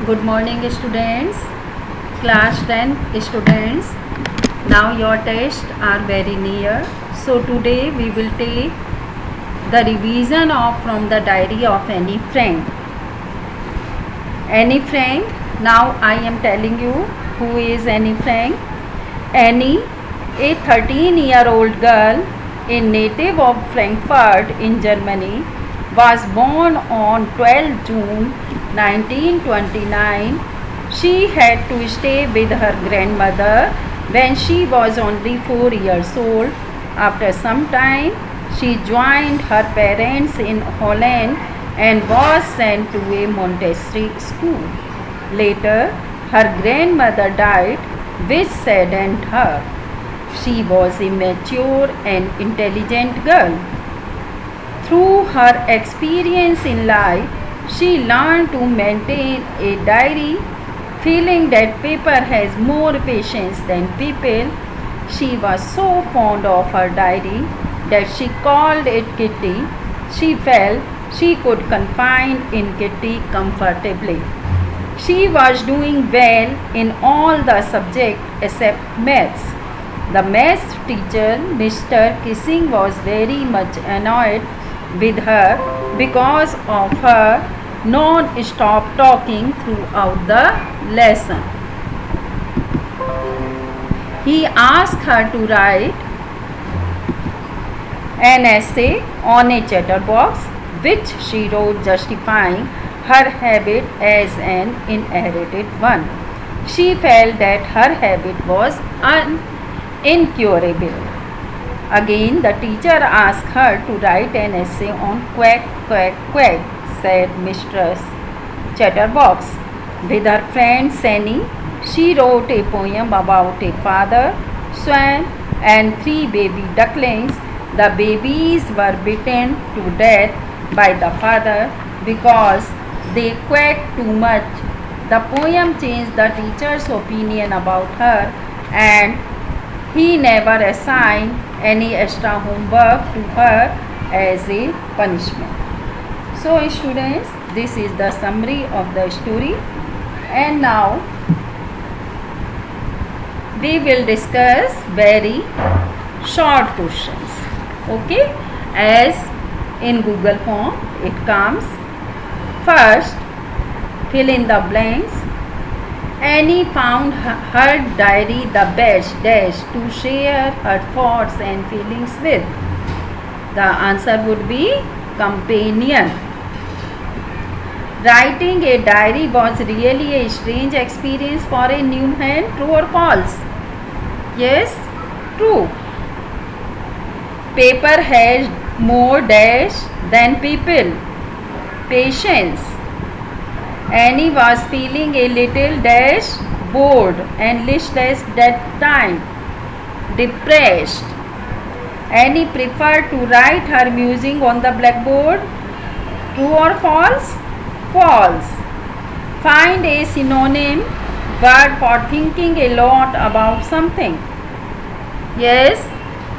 Good morning students, class 10 students. Now your tests are very near. So today we will take the revision of from the diary of Annie Frank. Annie Frank, now I am telling you who is Annie Frank. Annie, a 13-year-old girl, a native of Frankfurt in Germany, was born on 12 June 1929. She had to stay with her grandmother when she was only 4 years old. After some time, she joined her parents in Holland and was sent to a Montessori school. Later, her grandmother died, which saddened her. She was a mature and intelligent girl. Through her experience in life, she learned to maintain a diary, feeling that paper has more patience than people. She was so fond of her diary that she called it Kitty. She felt she could confide in Kitty comfortably. She was doing well in all the subjects except maths. The maths teacher, Mr. Kissing, was very much annoyed with her because of her non-stop talking throughout the lesson. He asked her to write an essay on a chatterbox, which she wrote justifying her habit as an inherited one. She felt that her habit was incurable. Again, the teacher asked her to write an essay on quack, quack, quack, said Mistress Chatterbox. With her friend Sani, she wrote a poem about a father, swan, and 3 baby ducklings. The babies were beaten to death by the father because they quacked too much. The poem changed the teacher's opinion about her, and he never assigned any extra homework to her as a punishment. So students, this is the summary of the story, and now we will discuss very short questions. Okay, as in Google form it comes. First, fill in the blanks. Annie found her diary the best dash to share her thoughts and feelings with. The answer would be companion. Writing a diary was really a strange experience for a new hand. True or false? Yes, true. Paper has more dash than people. Patience. Annie was feeling a little dash bored and listless that time. Depressed. Annie preferred to write her musing on the blackboard. True or false? False. Find a synonym word for thinking a lot about something. Yes,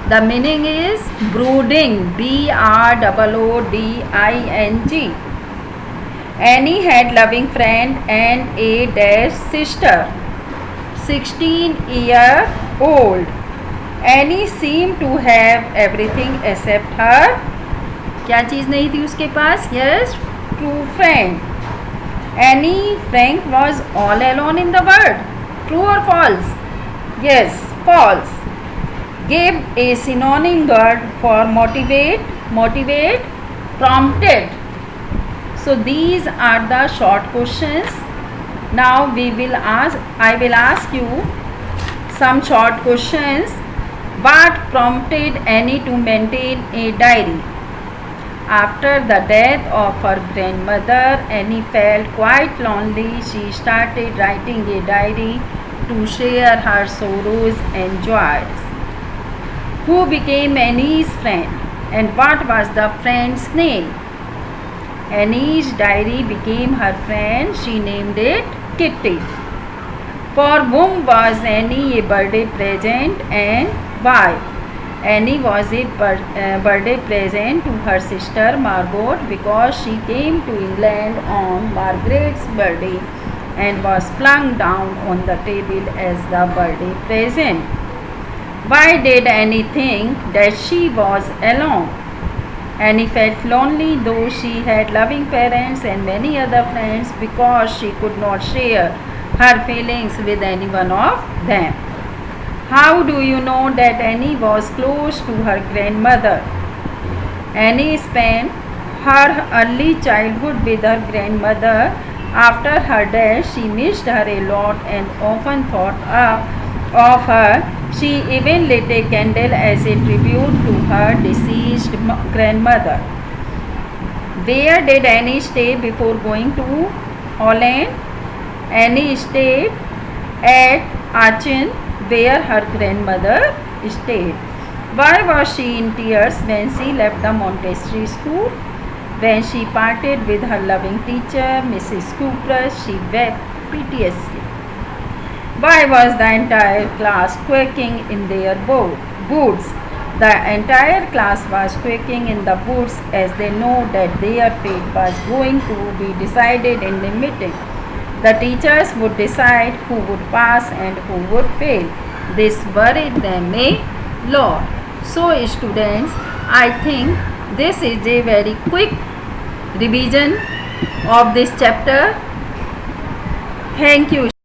the meaning is brooding. BROODING. Annie had loving friend and a dash sister, 16-year-old. Annie seemed to have everything except her. क्या चीज़ नहीं थी उसके पास? Yes, true friend. Annie Frank was all alone in the world. True or false? Yes, false. Give a synonym word for motivate. Motivate, prompted. So these are the short questions. Now I will ask you some short questions. What prompted Annie to maintain a diary? After the death of her grandmother, Annie felt quite lonely. She started writing a diary to share her sorrows and joys. Who became Annie's friend, and what was the friend's name? Annie's diary became her friend. She named it Kitty. For whom was Annie a birthday present, and why? Annie was a birthday present to her sister Margot because she came to England on Margaret's birthday and was flung down on the table as the birthday present. Why did Annie think that she was alone? Annie felt lonely, though she had loving parents and many other friends, because she could not share her feelings with any one of them. How do you know that Annie was close to her grandmother? Annie spent her early childhood with her grandmother. After her death, she missed her a lot and often thought of her. She even lit a candle as a tribute to her deceased grandmother. Where did Annie stay before going to Holland? Annie stayed at Aachen, where her grandmother stayed. Why was she in tears when she left the Montessori school? When she parted with her loving teacher, Mrs. Cooper, she wept piteously. Why was the entire class quaking in their boots? The entire class was quaking in the boots, as they know that their fate was going to be decided in the meeting. The teachers would decide who would pass and who would fail. This worried them a lot. So students, I think this is a very quick revision of this chapter. Thank you.